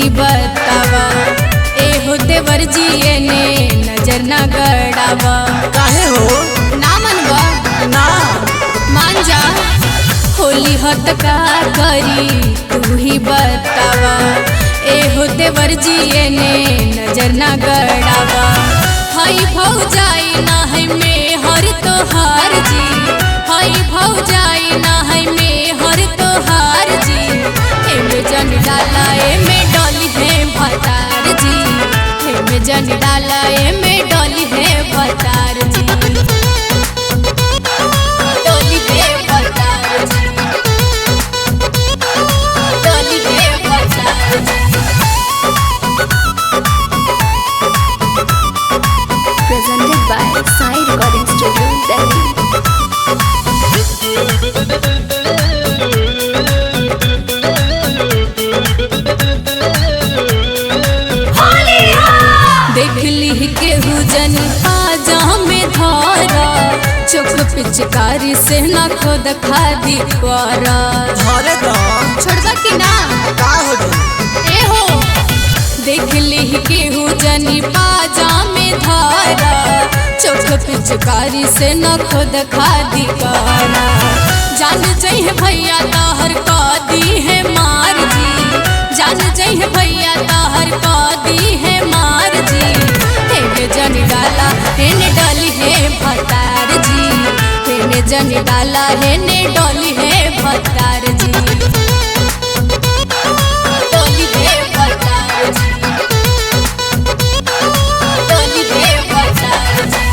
ही बतावा। एहो देवर जी ने नजर न गड़ावा। काहे हो ना मनवा ना मान जा। होली हत का करी तू ही बतावा। एहो देवर जी ने नजर न गड़ावा। हई भौजाई ना है में हर तोहार जी। हई भौजाई ना है में हर तोहार जी। एमे जन डाला एमे डॉली है भतार जी। एमे जन डाला एमे डॉली है भतार जी। डॉली है भतार जी। डॉली है भतार जी। Presented by Sai Recording Studio, Delhi. देख ली केहू जन आजा में धारा। चोख पिचकारी से न खुद खा दी पारा। धरे तो छोड़बा कि ना का हो गई ए हो। देख ली केहू जनी पाजा में धारा। चोख पिचकारी से न खुद खा दी पारा। जान चाहिए भैया ताहर का दी है मार जी। जान चाहिए भैया ताहर का दी है मार जी। हेने जन डाला हेने डॉली है भतार जी। हेने जन डाला हेने डॉली है भतार जी। डॉली है भतार जी। डॉली है भतार जी।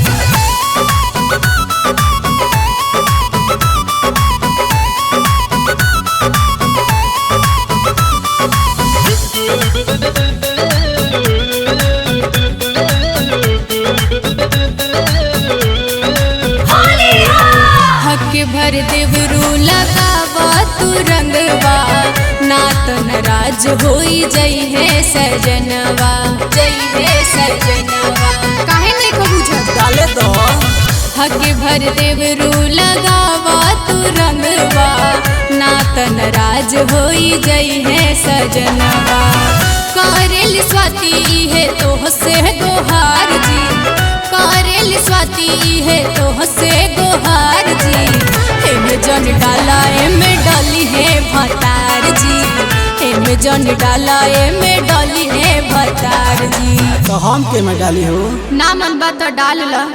हक भर देवरू लगावा तू रंगवा। ना तो नाराज होई जई है सजनवा। जई है सजनवा काहे नहीं को बुझत। डाले तो हक भर देवरू लगावा तू रंगवा। ना तो नाराज होई जई है सजनवा। करेल स्वाति है तो से गोहार जी। करेल स्वाति है तो से गोहार जी। एमे जन डाला एमे डॉली है भतार जी। एमे जन डाला एमे डॉली है भतार जी। तो हम के में डाली हो ना मन बा तो डाल ला।